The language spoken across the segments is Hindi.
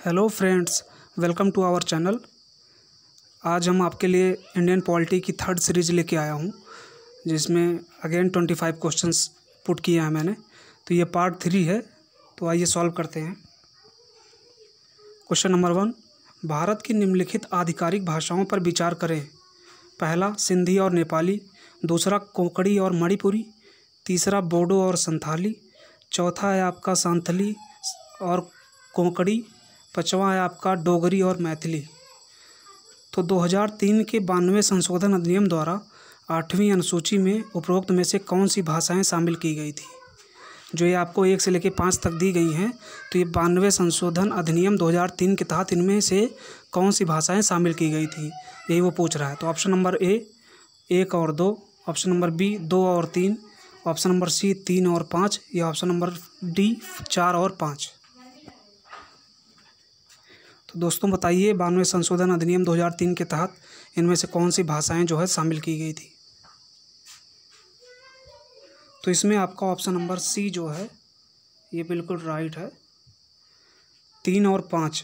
Hello friends, welcome to our channel. आज हम आपके लिए इंडियन पॉलिटी की थर्ड सीरीज़ लेके आया हूँ, जिसमें अगेन 25 क्वेश्चंस पुट किए हैं मैंने। तो ये पार्ट 3 है, तो आइए सॉल्व करते हैं। क्वेश्चन नंबर 1, भारत की निम्नलिखित आधिकारिक भाषाओं पर विचार करें। पहला सिंधी और नेपाली, दूसरा कोंकणी और मणिपुरी, तीसरा बोडो और संथाली, चौथा है आपका सांथली और कोंकणी, पाँचवा है आपका डोगरी और मैथिली। तो 2003 के 92वें संशोधन अधिनियम द्वारा 8वीं अनुसूची में उपरोक्त में से कौन सी भाषाएं शामिल की गई थी। जो ये आपको 1 से लेकर 5 तक दी गई हैं, तो ये 92वें संशोधन अधिनियम 2003 के तहत इनमें से कौन सी भाषाएं शामिल की गई थी, यही वो पूछ रहा है। तो ऑप्शन नंबर ए 1 और 2, ऑप्शन नंबर बी 2 और 3, ऑप्शन नंबर सी 3 और 5, या ऑप्शन नंबर डी 4 और 5। तो दोस्तों बताइए, 92वें संशोधन अधिनियम 2003 के तहत इनमें से कौन सी भाषाएं जो है शामिल की गई थी। तो इसमें आपका ऑप्शन नंबर सी जो है ये बिल्कुल राइट है, 3 और 5।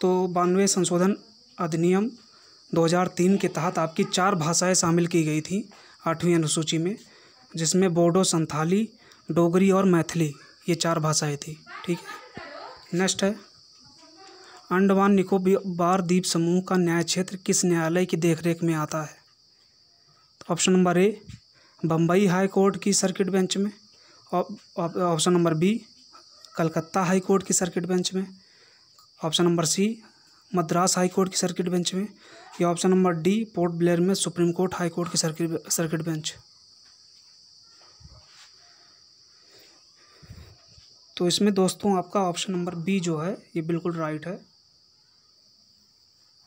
तो 92वें संशोधन अधिनियम 2003 के तहत आपकी 4 भाषाएं शामिल की गई थी 8वीं अनुसूची में, जिसमें बोडो, संथाली, डोगरी और मैथिली, ये 4 भाषाएं थी। ठीक है, नेक्स्ट है, अंडमान निकोबार द्वीप समूह का न्याय क्षेत्र किस न्यायालय की देखरेख में आता है। तो option number A Bombay high court की सर्किट बेंच में, option number B Calcutta high court की सर्किट बेंच में, option number C Madras high court की सर्किट बेंच में, या option number D Port Blair में सुप्रीम कोर्ट हाई कोर्ट की सर्किट बेंच। तो इसमें दोस्तों आपका ऑप्शन नंबर बी जो है ये बिल्कुल राइट है।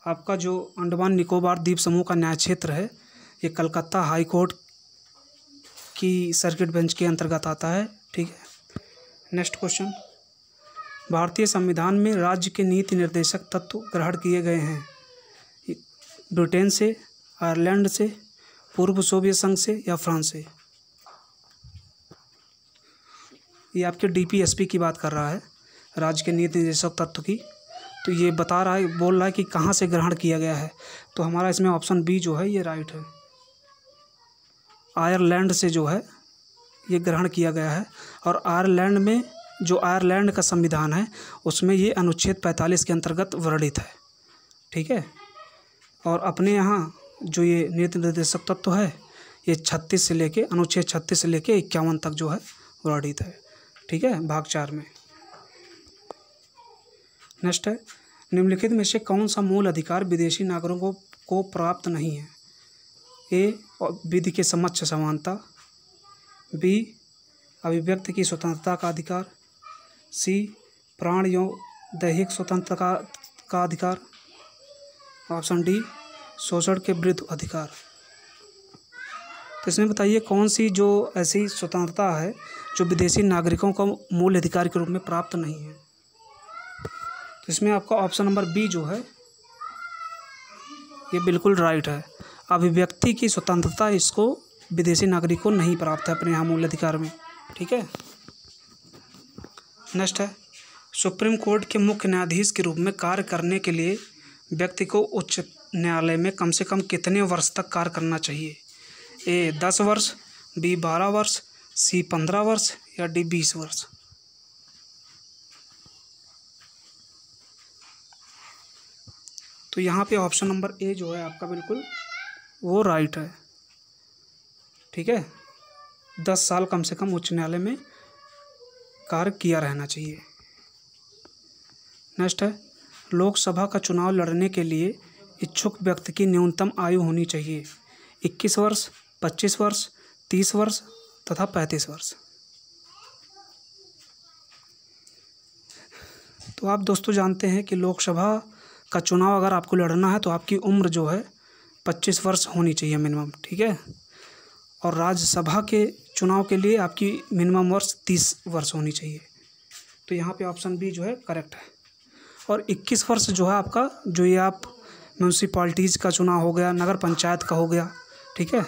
आपका जो अंडमान निकोबार द्वीप समूह का न्याय क्षेत्र है ये कलकत्ता हाई कोर्ट की सर्किट बेंच के अंतर्गत आता है। ठीक है, नेक्स्ट क्वेश्चन, भारतीय संविधान में राज्य के नीति निर्देशक तत्व ग्रहण किए गए हैं ब्रिटेन से, आयरलैंड से, पूर्व सोवियत संघ से, या फ्रांस से। ये आपके डीपीएसपी की बात कर रहा है, राज्य के नीति निर्देशक तत्व की। तो ये बता रहा है, बोल रहा है कि कहाँ से ग्रहण किया गया है। तो हमारा इसमें ऑप्शन बी जो है ये राइट है, आयरलैंड से जो है ये ग्रहण किया गया है। और आयरलैंड में जो आयरलैंड का संविधान है उसमें ये अनुच्छेद 45 के अंतर्गत वर्णित है। ठीक है, और अपने यहाँ जो ये नीति निर्देशक तत्व है ये 36 से लेके अनुच्छेद 36 से लेके 51 तक जो है वर्णित है। ठीक है, भाग 4 में। नेक्स्ट है, निम्नलिखित में से कौन सा मूल अधिकार विदेशी नागरिकों को प्राप्त नहीं है। ए विधि के समक्ष समानता, बी अभिव्यक्ति की स्वतंत्रता का अधिकार, सी प्राण एवं दैहिक स्वतंत्रता का अधिकार, ऑप्शन डी शोषण के विरुद्ध अधिकार। तो इसमें बताइए कौन सी जो ऐसी स्वतंत्रता है जो विदेशी नागरिकों को मूल अधिकार के रूप में प्राप्त नहीं है। तो इसमें आपका ऑप्शन नंबर बी जो है ये बिल्कुल राइट है, अभिव्यक्ति की स्वतंत्रता इसको विदेशी नागरिक को नहीं प्राप्त है अपने यहाँ मूल अधिकार में। ठीक है, नेक्स्ट है, सुप्रीम कोर्ट के मुख्य न्यायाधीश के रूप में कार्य करने के लिए व्यक्ति को उच्च न्यायालय में कम से कम कितने वर्ष तक कार्य करना चाहिए। ए 10 वर्ष, बी 12 वर्ष, सी 15 वर्ष, या डी 20 वर्ष। तो यहाँ पे ऑप्शन नंबर ए जो है आपका बिल्कुल वो राइट है। ठीक है, 10 साल कम से कम उच्च न्यायालय में कार्य किया रहना चाहिए। नेक्स्ट है, लोकसभा का चुनाव लड़ने के लिए इच्छुक व्यक्ति की न्यूनतम आयु होनी चाहिए 21 वर्ष, 25 वर्ष, 30 वर्ष तथा 35 वर्ष। तो आप दोस्तों जानते हैं कि लोकसभा का चुनाव अगर आपको लड़ना है तो आपकी उम्र जो है 25 वर्ष होनी चाहिए मिनिमम। ठीक है, और राज्यसभा के चुनाव के लिए आपकी मिनिमम वर्ष 30 वर्ष होनी चाहिए। तो यहाँ पे ऑप्शन बी जो है करेक्ट है। और 21 वर्ष जो है आपका, जो ये आप म्यूनसिपाल्टीज़ का चुनाव हो गया, नगर पंचायत का हो गया, ठीक है,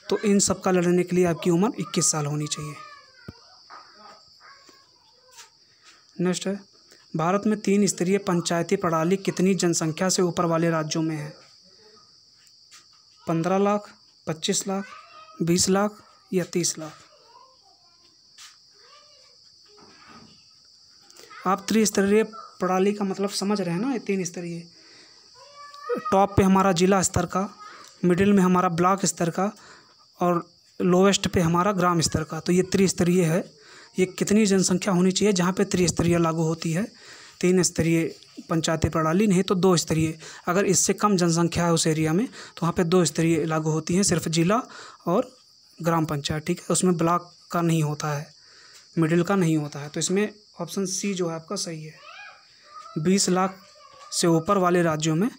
तो इन सब का लड़ने के लिए आपकी उम्र 21 साल होनी चाहिए। नेक्स्ट है, भारत में 3 स्तरीय पंचायती प्रणाली कितनी जनसंख्या से ऊपर वाले राज्यों में है? 15 लाख, 25 लाख, 20 लाख या 30 लाख? आप त्रिस्तरीय प्रणाली का मतलब समझ रहे हैं ना? ये 3 स्तरीय, टॉप पे हमारा जिला स्तर का, मिडिल में हमारा ब्लॉक स्तर का और लोवेस्ट पे हमारा ग्राम स्तर का। तो ये त्रिस्तरीय है। ये कितनी जनसंख्या होनी चाहिए जहाँ पे त्रिस्तरीय लागू होती है? 3 स्तरीय पंचायती प्रणाली, नहीं तो 2 स्तरीय। अगर इससे कम जनसंख्या है उस एरिया में तो वहाँ पे 2 स्तरीय लागू होती हैं, सिर्फ जिला और ग्राम पंचायत, ठीक है। उसमें ब्लॉक का नहीं होता है, मिडिल का नहीं होता है। तो इसमें ऑप्शन सी जो है आपका सही है। 20 लाख से ऊपर वाले राज्यों में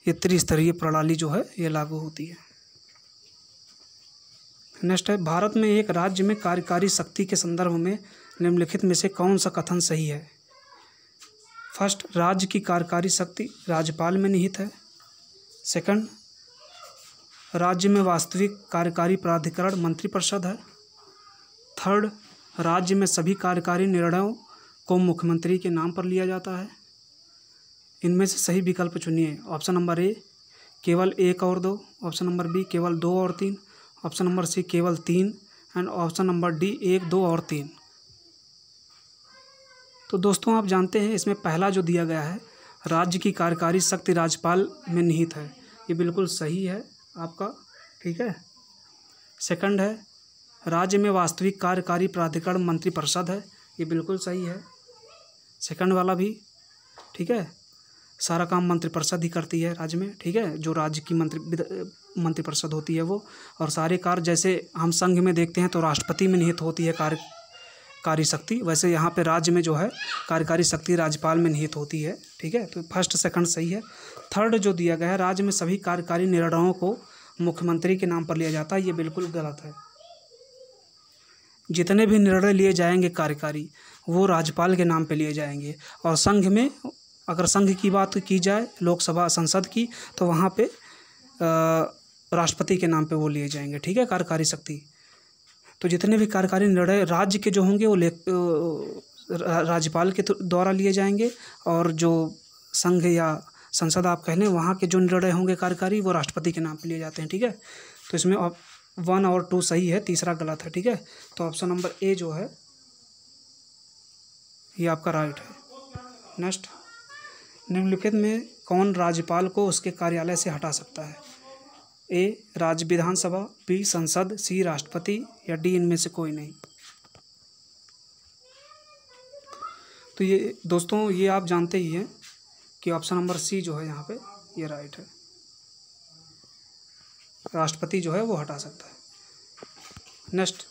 ये त्रिस्तरीय प्रणाली जो है ये लागू होती है। नेक्स्ट है, भारत में एक राज्य में कार्यकारी शक्ति के संदर्भ में निम्नलिखित में से कौन सा कथन सही है? फर्स्ट, राज्य की कार्यकारी शक्ति राज्यपाल में निहित है। सेकंड, राज्य में वास्तविक कार्यकारी प्राधिकरण मंत्रिपरिषद है। थर्ड, राज्य में सभी कार्यकारी निर्णयों को मुख्यमंत्री के नाम पर लिया जाता है। इनमें से सही विकल्प चुनिए। ऑप्शन नंबर ए केवल 1 और 2, ऑप्शन नंबर बी केवल 2 और 3, ऑप्शन नंबर सी केवल 3 एंड ऑप्शन नंबर डी 1, 2 और 3। तो दोस्तों आप जानते हैं इसमें पहला जो दिया गया है, राज्य की कार्यकारी शक्ति राज्यपाल में निहित है, ये बिल्कुल सही है आपका, ठीक है। सेकंड है, राज्य में वास्तविक कार्यकारी प्राधिकरण मंत्रिपरिषद है, ये बिल्कुल सही है, सेकंड वाला भी, ठीक है। सारा काम मंत्रिपरिषद ही करती है राज्य में, ठीक है, जो राज्य की मंत्रिपरिषद होती है वो। और सारे कार्य जैसे हम संघ में देखते हैं तो राष्ट्रपति में निहित होती है कार्यकारी शक्ति, वैसे यहाँ पे राज्य में जो है कार्यकारी शक्ति राज्यपाल में निहित होती है, ठीक है। तो फर्स्ट सेकंड सही है। थर्ड जो दिया गया है, राज्य में सभी कार्यकारी निर्णयों को मुख्यमंत्री के नाम पर लिया जाता है, ये बिल्कुल गलत है। जितने भी निर्णय लिए जाएंगे कार्यकारी वो राज्यपाल के नाम पे लिए जाएंगे। और संघ में अगर संघ की बात की जाए, लोकसभा संसद की, तो वहाँ पे राष्ट्रपति के नाम पे वो लिए जाएंगे, ठीक है, कार्यकारी शक्ति। तो जितने भी कार्यकारी निर्णय राज्य के जो होंगे वो राज्यपाल के द्वारा लिए जाएंगे, और जो संघ या संसद आप कह लें वहाँ के जो निर्णय होंगे कार्यकारी वो राष्ट्रपति के नाम पे लिए जाते हैं, ठीक है। तो इसमें 1 और 2 सही है, तीसरा गलत है, ठीक है। तो ऑप्शन नंबर ए जो है ये आपका राइट है। नेक्स्ट, निम्नलिखित में कौन राज्यपाल को उसके कार्यालय से हटा सकता है? ए राज्य विधानसभा, बी संसद, सी राष्ट्रपति या डी इनमें से कोई नहीं। तो ये दोस्तों ये आप जानते ही हैं कि ऑप्शन नंबर सी जो है यहाँ पे ये राइट है, राष्ट्रपति जो है वो हटा सकता है। नेक्स्ट,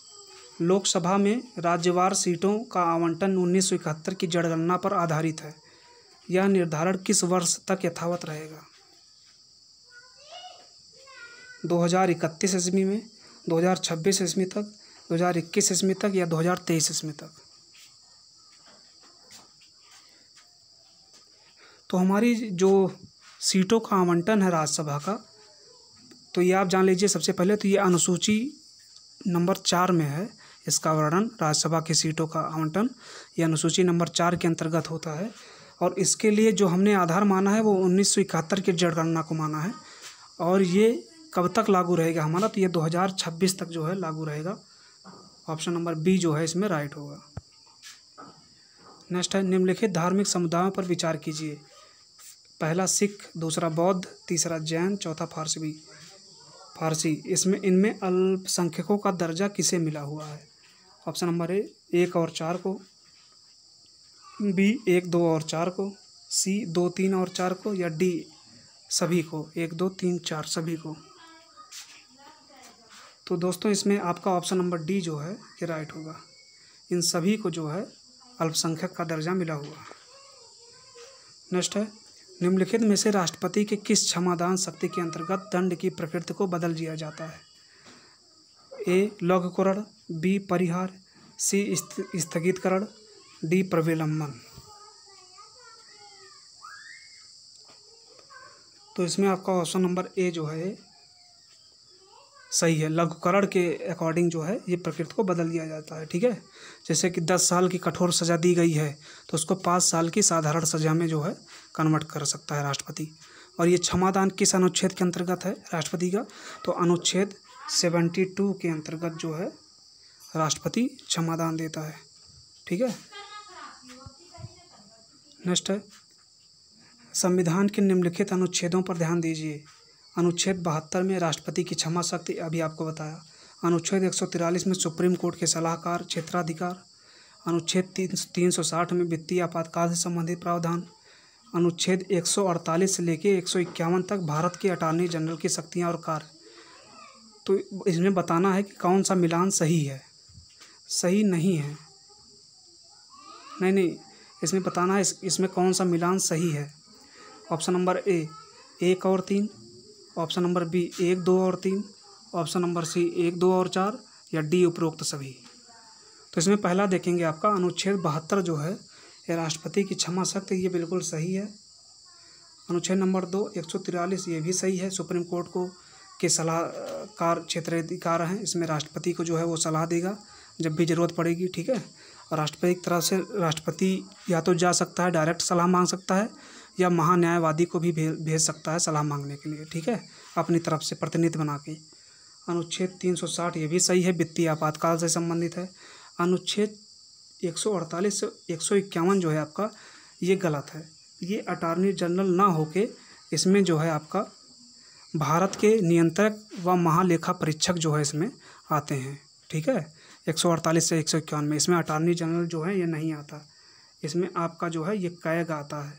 लोकसभा में राज्यवार सीटों का आवंटन 1971 की जनगणना पर आधारित है, यह निर्धारण किस वर्ष तक यथावत रहेगा? 2031 ईस्वी में, 2026 ईस्वी तक, 2021 ईस्वी तक या 2023 ईस्वी तक? तो हमारी जो सीटों का आवंटन है राज्यसभा का, तो ये आप जान लीजिए सबसे पहले, तो ये अनुसूची नंबर 4 में है इसका वर्णन, राज्यसभा की सीटों का आवंटन ये अनुसूची नंबर 4 के अंतर्गत होता है। और इसके लिए जो हमने आधार माना है वो 1971 की जनगणना को माना है। और ये कब तक लागू रहेगा हमारा? तो ये 2026 तक जो है लागू रहेगा। ऑप्शन नंबर बी जो है इसमें राइट होगा। नेक्स्ट है, निम्नलिखित धार्मिक समुदायों पर विचार कीजिए। पहला सिख, दूसरा बौद्ध, तीसरा जैन, चौथा फारसी। इसमें इनमें अल्पसंख्यकों का दर्जा किसे मिला हुआ है? ऑप्शन नंबर ए 1 और 4 को, बी 1, 2 और 4 को, सी 2, 3 और 4 को या डी सभी को, 1, 2, 3, 4 सभी को। तो दोस्तों इसमें आपका ऑप्शन नंबर डी जो है ये राइट होगा, इन सभी को जो है अल्पसंख्यक का दर्जा मिला हुआ। नेक्स्ट है, निम्नलिखित में से राष्ट्रपति के किस क्षमादान शक्ति के अंतर्गत दंड की प्रकृति को बदल दिया जाता है? ए लघुकरण, बी परिहार, सी स्थगितकरण, डी प्रविलंबन। तो इसमें आपका ऑप्शन नंबर ए जो है सही है। लघुकरण के अकॉर्डिंग जो है ये प्रकृति को बदल दिया जाता है, ठीक है। जैसे कि 10 साल की कठोर सज़ा दी गई है तो उसको 5 साल की साधारण सज़ा में जो है कन्वर्ट कर सकता है राष्ट्रपति। और ये क्षमादान किस अनुच्छेद के अंतर्गत है राष्ट्रपति का? तो अनुच्छेद 72 के अंतर्गत जो है राष्ट्रपति क्षमादान देता है, ठीक है। नेक्स्ट है, संविधान के निम्नलिखित अनुच्छेदों पर ध्यान दीजिए। अनुच्छेद 72 में राष्ट्रपति की क्षमा शक्ति, अभी आपको बताया। अनुच्छेद 143 में सुप्रीम कोर्ट के सलाहकार क्षेत्राधिकार। अनुच्छेद 360 में वित्तीय आपातकाल से संबंधित प्रावधान। अनुच्छेद 148 से लेकर 151 तक भारत के अटॉर्नी जनरल की शक्तियाँ और कार्य। तो इसमें बताना है कि कौन सा मिलान सही है, सही नहीं है, नहीं, इसमें बताना है इसमें कौन सा मिलान सही है। ऑप्शन नंबर ए 1 और 3, ऑप्शन नंबर बी 1, 2 और 3, ऑप्शन नंबर सी 1, 2 और 4, या डी उपरोक्त सभी। तो इसमें पहला देखेंगे आपका अनुच्छेद 72 जो है ये राष्ट्रपति की क्षमा शक्ति, ये बिल्कुल सही है। अनुच्छेद नंबर 2 143 ये भी सही है। सुप्रीम कोर्ट को के सलाहकार क्षेत्राधिकार हैं, इसमें राष्ट्रपति को जो है वो सलाह देगा जब भी ज़रूरत पड़ेगी, ठीक है। और राष्ट्रपति की तरफ से राष्ट्रपति या तो जा सकता है, डायरेक्ट सलाह मांग सकता है, या महान्यायवादी को भी भेज सकता है सलाह मांगने के लिए, ठीक है, अपनी तरफ से प्रतिनिधि बना के। अनुच्छेद 360 ये भी सही है, वित्तीय आपातकाल से संबंधित है। अनुच्छेद 148 से 151 जो है आपका ये गलत है, ये अटॉर्नी जनरल ना होके इसमें जो है आपका भारत के नियंत्रक व महालेखा परीक्षक जो है इसमें आते हैं, ठीक है। 148 से 151 में इसमें अटॉर्नी जनरल जो है ये नहीं आता, इसमें आपका जो है ये कैग आता है,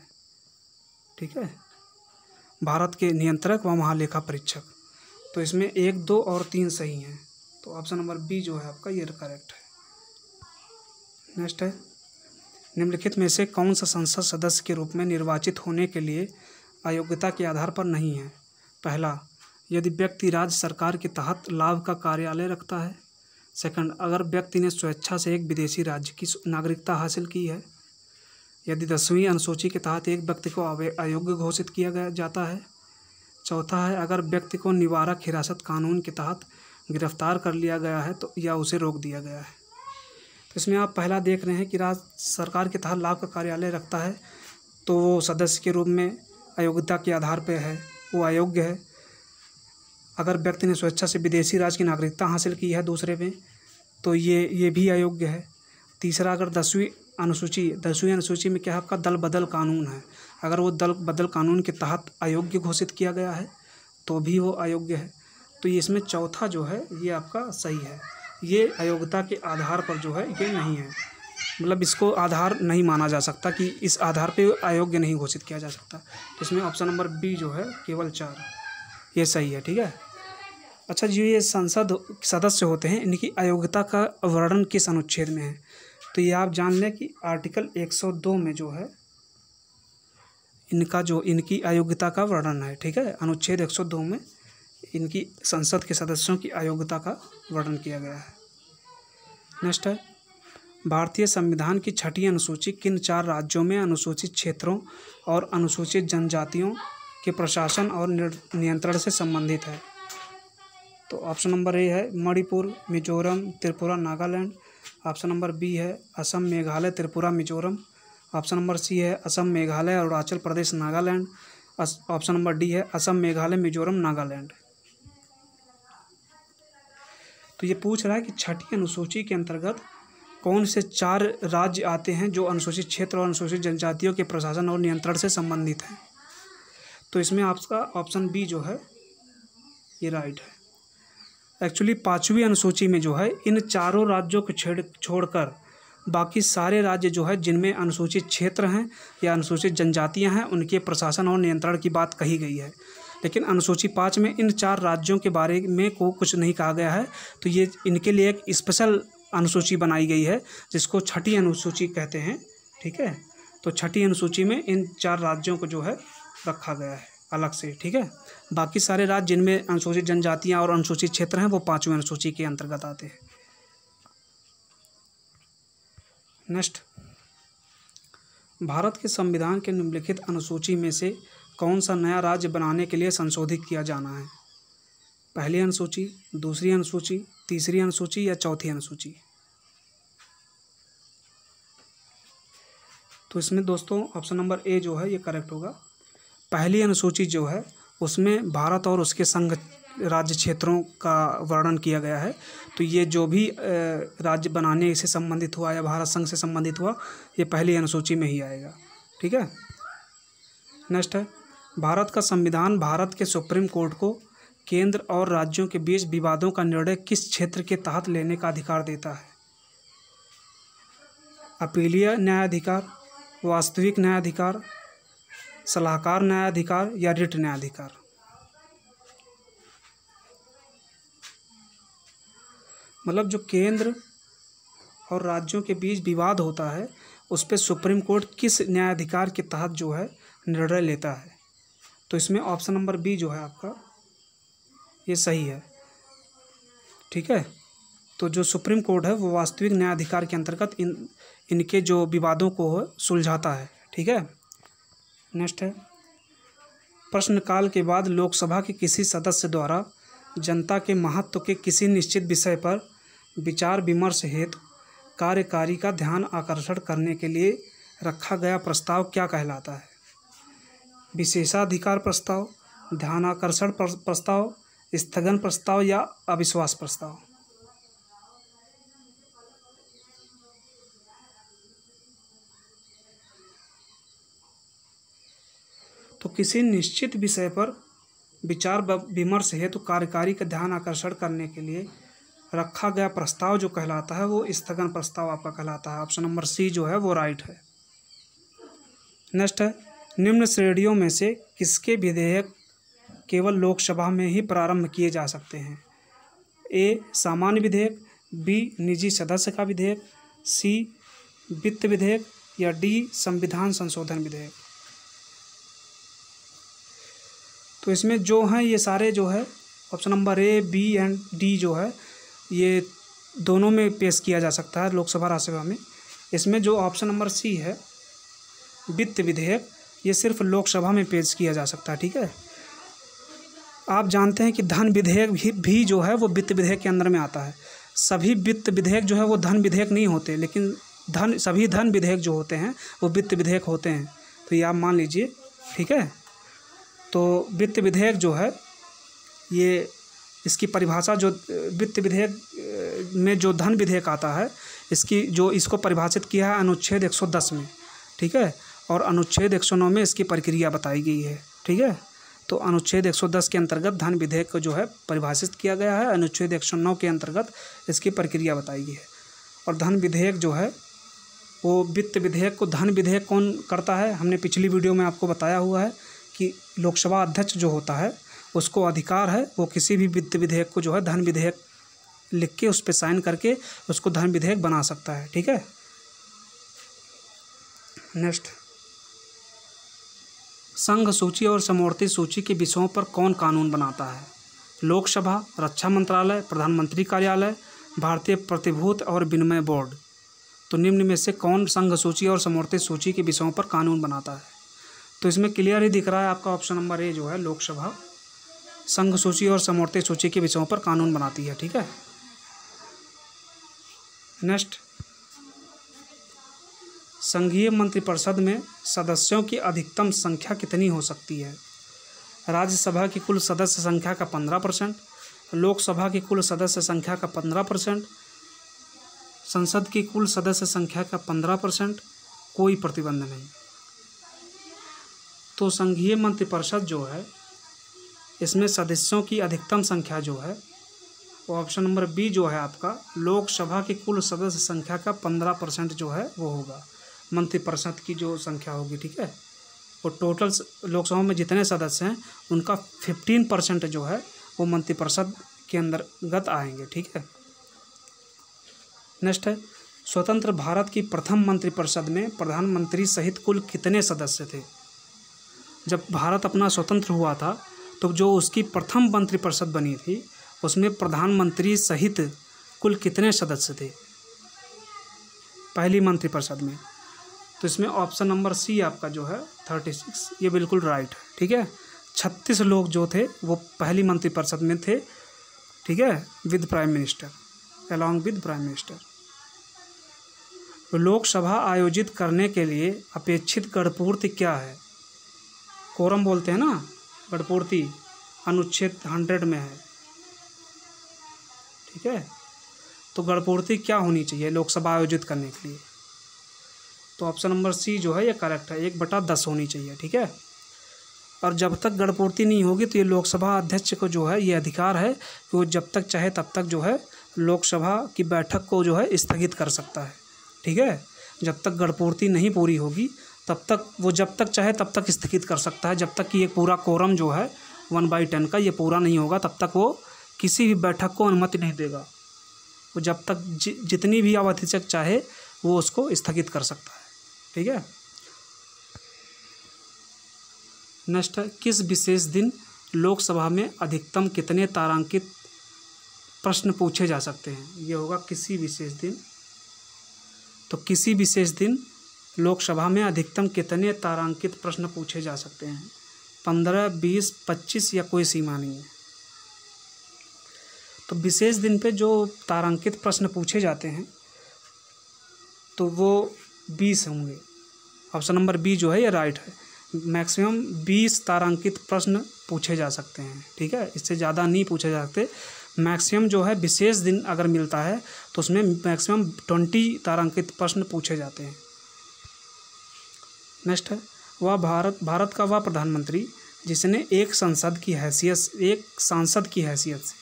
ठीक है, भारत के नियंत्रक व महालेखा परीक्षक। तो इसमें 1, 2 और 3 सही हैं, तो ऑप्शन नंबर बी जो है आपका ये करेक्ट है। नेक्स्ट है, निम्नलिखित में से कौन सा संसद सदस्य के रूप में निर्वाचित होने के लिए अयोग्यता के आधार पर नहीं है? पहला, यदि व्यक्ति राज्य सरकार के तहत लाभ का कार्यालय रखता है। सेकंड, अगर व्यक्ति ने स्वेच्छा से एक विदेशी राज्य की नागरिकता हासिल की है। यदि 10वीं अनुसूची के तहत एक व्यक्ति को अयोग्य घोषित किया गया जाता है। चौथा है, अगर व्यक्ति को निवारक हिरासत कानून के तहत गिरफ्तार कर लिया गया है तो या उसे रोक दिया गया है। तो इसमें आप पहला देख रहे हैं कि राज्य सरकार के तहत लाभ का कार्यालय रखता है तो वो सदस्य के रूप में अयोग्यता के आधार पर है, वो अयोग्य है। अगर व्यक्ति ने स्वेच्छा से विदेशी राज्य की नागरिकता हासिल की है दूसरे में तो ये भी अयोग्य है। तीसरा, अगर 10वीं अनुसूची में क्या है आपका दल बदल कानून है, अगर वो दल बदल कानून के तहत अयोग्य घोषित किया गया है तो भी वो अयोग्य है। तो ये इसमें चौथा जो है ये आपका सही है, ये अयोग्यता के आधार पर जो है ये नहीं है, मतलब इसको आधार नहीं माना जा सकता कि इस आधार पे अयोग्य नहीं घोषित किया जा सकता। तो इसमें ऑप्शन नंबर बी जो है केवल 4 ये सही है, ठीक है। अच्छा जी, ये संसद सदस्य होते हैं, इनकी अयोग्यता का वर्णन किस अनुच्छेद में है? तो ये आप जान लें कि आर्टिकल 102 में जो है इनकी अयोग्यता का वर्णन है, ठीक है। अनुच्छेद 102 में इनकी संसद के सदस्यों की अयोग्यता का वर्णन किया गया है। नेक्स्ट है, भारतीय संविधान की 6ठी अनुसूची किन 4 राज्यों में अनुसूचित क्षेत्रों और अनुसूचित जनजातियों के प्रशासन और नियंत्रण से संबंधित है? तो ऑप्शन नंबर ए है Manipur, Mizoram, Tripura, Nagaland. Option number B है Assam, Meghalaya, Tripura, Mizoram. Option number C है Assam, Meghalaya, Arunachal Pradesh, Nagaland. Option number D है असम, मेघालय, मिजोरम, नागालैंड। तो ये पूछ रहा है कि 6ठी अनुसूची के अंतर्गत कौन से 4 राज्य आते हैं जो अनुसूचित क्षेत्र और अनुसूचित जनजातियों के प्रशासन और नियंत्रण से संबंधित हैं। तो इसमें आपका ऑप्शन बी जो है ये राइट है। एक्चुअली 5वीं अनुसूची में जो है इन चारों राज्यों को छोड़कर बाकी सारे राज्य जो है जिनमें अनुसूचित क्षेत्र हैं या अनुसूचित जनजातियां हैं उनके प्रशासन और नियंत्रण की बात कही गई है, लेकिन अनुसूची 5 में इन 4 राज्यों के बारे में कुछ नहीं कहा गया है। तो ये इनके लिए एक स्पेशल अनुसूची बनाई गई है जिसको 6ठी अनुसूची कहते हैं, ठीक है। तो 6ठी अनुसूची में इन 4 राज्यों को जो है रखा गया है अलग से, ठीक है। बाकी सारे राज्य जिनमें अनुसूचित जनजातियां और अनुसूचित क्षेत्र हैं वो 5वीं अनुसूची के अंतर्गत आते हैं। नेक्स्ट, भारत के संविधान के निम्नलिखित अनुसूची में से कौन सा नया राज्य बनाने के लिए संशोधित किया जाना है? पहली अनुसूची, दूसरी अनुसूची, तीसरी अनुसूची या चौथी अनुसूची। तो इसमें दोस्तों ऑप्शन नंबर ए जो है ये करेक्ट होगा। पहली अनुसूची जो है उसमें भारत और उसके संघ राज्य क्षेत्रों का वर्णन किया गया है। तो ये जो भी राज्य बनाने से संबंधित हुआ या भारत संघ से संबंधित हुआ, ये पहली अनुसूची में ही आएगा। ठीक है। नेक्स्ट है, भारत का संविधान भारत के सुप्रीम कोर्ट को केंद्र और राज्यों के बीच विवादों का निर्णय किस क्षेत्र के तहत लेने का अधिकार देता है? अपीलीय न्यायाधिकार, वास्तविक न्यायाधिकार, सलाहकार न्यायाधिकार या रिट न्यायाधिकार। मतलब जो केंद्र और राज्यों के बीच विवाद होता है उस पर सुप्रीम कोर्ट किस न्यायाधिकार के तहत जो है निर्णय लेता है? तो इसमें ऑप्शन नंबर बी जो है आपका ये सही है। ठीक है। तो जो सुप्रीम कोर्ट है वो वास्तविक न्यायाधिकार के अंतर्गत इनके जो विवादों को सुलझाता है। ठीक है। नेक्स्ट है, प्रश्नकाल के बाद लोकसभा के किसी सदस्य द्वारा जनता के महत्व के किसी निश्चित विषय पर विचार विमर्श हेतु कार्यकारी का ध्यान आकर्षण करने के लिए रखा गया प्रस्ताव क्या कहलाता है? विशेषाधिकार प्रस्ताव, ध्यानाकर्षण प्रस्ताव, स्थगन प्रस्ताव या अविश्वास प्रस्ताव। तो किसी निश्चित विषय पर विचार विमर्श हेतु कार्यकारी का ध्यान आकर्षण करने के लिए रखा गया प्रस्ताव जो कहलाता है वो स्थगन प्रस्ताव आपका कहलाता है। ऑप्शन नंबर सी जो है वो राइट है। नेक्स्ट है, निम्न श्रेणियों में से किसके विधेयक केवल लोकसभा में ही प्रारंभ किए जा सकते हैं? ए सामान्य विधेयक, बी निजी सदस्य का विधेयक, सी वित्त विधेयक या डी संविधान संशोधन विधेयक। तो इसमें जो है ये सारे जो है option number A, B and D जो है ये दोनों में पेश किया जा सकता है लोकसभा राज्यसभा में। इसमें जो ऑप्शन नंबर सी है वित्त विधेयक, ये सिर्फ लोकसभा में पेश किया जा सकता है। ठीक है। आप जानते हैं कि धन विधेयक भी जो है वो वित्त विधेयक के अंदर में आता है। सभी वित्त विधेयक जो है वो धन विधेयक नहीं होते, लेकिन सभी धन विधेयक जो होते हैं वो वित्त विधेयक होते हैं। तो ये आप मान लीजिए। ठीक है। तो वित्त विधेयक जो है ये इसकी परिभाषा जो वित्त विधेयक में जो धन विधेयक आता है इसको परिभाषित किया है अनुच्छेद 110 में। ठीक है। और अनुच्छेद 109 में इसकी प्रक्रिया बताई गई है। ठीक है। तो अनुच्छेद 110 के अंतर्गत धन विधेयक को जो है परिभाषित किया गया है, अनुच्छेद 109 के अंतर्गत इसकी प्रक्रिया बताई गई है। और धन विधेयक जो है वो वित्त विधेयक को धन विधेयक कौन करता है? हमने पिछली वीडियो में आपको बताया हुआ है कि लोकसभा अध्यक्ष जो होता है उसको अधिकार है वो किसी भी वित्त विधेयक को जो है धन विधेयक लिख के उस पर साइन करके उसको धन विधेयक बना सकता है। ठीक है। नेक्स्ट, संघ सूची और समवर्ती सूची के विषयों पर कौन कानून बनाता है? लोकसभा, रक्षा मंत्रालय, प्रधानमंत्री कार्यालय, भारतीय प्रतिभूति और विनिमय बोर्ड। तो निम्न में से कौन संघ सूची और समवर्ती सूची के विषयों पर कानून बनाता है? तो इसमें क्लियर ही दिख रहा है आपका ऑप्शन नंबर ए जो है लोकसभा संघ सूची और समवर्ती सूची के विषयों पर कानून बनाती है। ठीक है। नेक्स्ट, संघीय मंत्रिपरिषद में सदस्यों की अधिकतम संख्या कितनी हो सकती है? राज्यसभा की कुल सदस्य संख्या का 15%, लोकसभा की कुल सदस्य संख्या का 15%, संसद की कुल सदस्य संख्या का 15%, कोई प्रतिबंध नहीं। तो संघीय मंत्रिपरिषद जो है इसमें सदस्यों की अधिकतम संख्या जो है वो ऑप्शन नंबर बी जो है आपका लोकसभा की कुल सदस्य संख्या का 15% जो है वो होगा मंत्रिपरिषद की जो संख्या होगी। ठीक है। वो टोटल लोकसभा में जितने सदस्य हैं उनका 15% जो है वो मंत्रिपरिषद के अंतर्गत आएंगे। ठीक है। नेक्स्ट है, स्वतंत्र भारत की प्रथम मंत्रिपरिषद में प्रधानमंत्री सहित कुल कितने सदस्य थे? जब भारत अपना स्वतंत्र हुआ था तो जो उसकी प्रथम मंत्रिपरिषद बनी थी उसमें प्रधानमंत्री सहित कुल कितने सदस्य थे पहली मंत्रिपरिषद में? तो इसमें ऑप्शन नंबर सी आपका जो है 36 ये बिल्कुल राइट है। ठीक है। 36 लोग जो थे वो पहली मंत्रिपरिषद में थे ठीक है, with prime minister, along with prime minister. Lok Sabha आयोजित करने के लिए अपेक्षित गणपूर्ति क्या है? कोरम बोलते हैं ना, गणपूर्ति अनुच्छेद 100 में है, ठीक है। तो गणपूर्ति क्या होनी चाहिए लोकसभा आयोजित करने के लिए? तो ऑप्शन नंबर सी जो है ये करेक्ट है, 1/10 होनी चाहिए, ठीक है। और जब तक गणपूर्ति नहीं होगी तो ये लोकसभा अध्यक्ष को जो है ये अधिकार है कि वो जब तक चाहे तब तक जो है लोकसभा की बैठक को जो है स्थगित कर सकता है, ठीक है। जब तक गणपूर्ति नहीं पूरी होगी तब तक वो जब तक चाहे तब तक स्थगित कर सकता है, जब तक कि ये पूरा कोरम जो है 1/10 का ये पूरा नहीं होगा तब तक वो किसी भी बैठक को अनुमति नहीं देगा। वो जब तक जितनी भी अवधि तक चाहे वो उसको स्थगित कर सकता है, ठीक है। नेक्स्ट है, किस विशेष दिन लोकसभा में अधिकतम कितने तारांकित प्रश्न पूछे जा सकते हैं? ये होगा किसी विशेष दिन। तो किसी विशेष दिन लोकसभा में अधिकतम कितने तारांकित प्रश्न पूछे जा सकते हैं? 15, 20, 25 या कोई सीमा नहीं है। तो विशेष दिन पे जो तारांकित प्रश्न पूछे जाते हैं तो वो 20 होंगे। ऑप्शन नंबर बी जो है ये राइट है। मैक्सिमम 20 तारांकित प्रश्न पूछे जा सकते हैं, ठीक है, इससे ज़्यादा नहीं पूछे जा सकते। मैक्सिमम जो है विशेष दिन अगर मिलता है तो उसमें मैक्सिमम 20 तारांकित प्रश्न पूछे जाते हैं। नेक्स्ट है, भारत का वह प्रधानमंत्री जिसने एक सांसद की हैसियत से,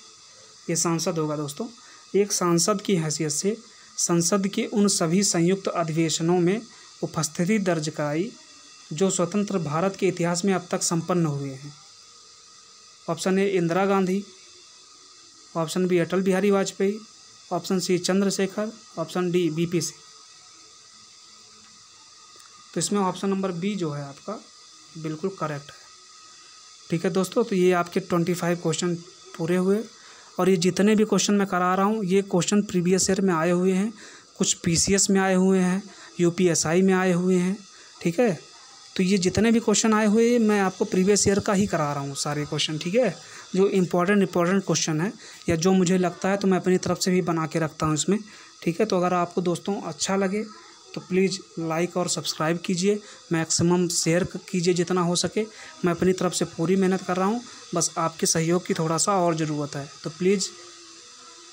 ये सांसद होगा दोस्तों, एक सांसद की हैसियत से संसद के उन सभी संयुक्त अधिवेशनों में उपस्थिति दर्ज कराई जो स्वतंत्र भारत के इतिहास में अब तक संपन्न हुए हैं। Option A Indira Gandhi, option B Atal Bihari Vajpayee, option C Chandrashekhar, option D VP Singh. तो इसमें ऑप्शन नंबर बी जो है आपका बिल्कुल करेक्ट है, ठीक है दोस्तों। तो ये आपके 25 क्वेश्चन पूरे हुए और ये जितने भी क्वेश्चन मैं करा रहा हूँ ये क्वेश्चन प्रीवियस ईयर में आए हुए हैं, कुछ पीसीएस में आए हुए हैं, यूपीएसआई में आए हुए हैं, ठीक है। तो ये जितने भी क्वेश्चन आए हुए हैं मैं आपको प्रीवियस ईयर का ही करा रहा हूँ सारे क्वेश्चन, ठीक है। जो इम्पोर्टेंट क्वेश्चन है या जो मुझे लगता है तो मैं अपनी तरफ से भी बना के रखता हूँ इसमें, ठीक है। तो अगर आपको दोस्तों अच्छा लगे तो प्लीज़ लाइक और सब्सक्राइब कीजिए, मैक्सिमम शेयर कीजिए जितना हो सके। मैं अपनी तरफ से पूरी मेहनत कर रहा हूँ, बस आपके सहयोग की थोड़ा सा और ज़रूरत है। तो प्लीज़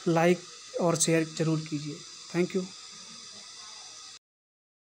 लाइक और शेयर ज़रूर कीजिए। Thank you.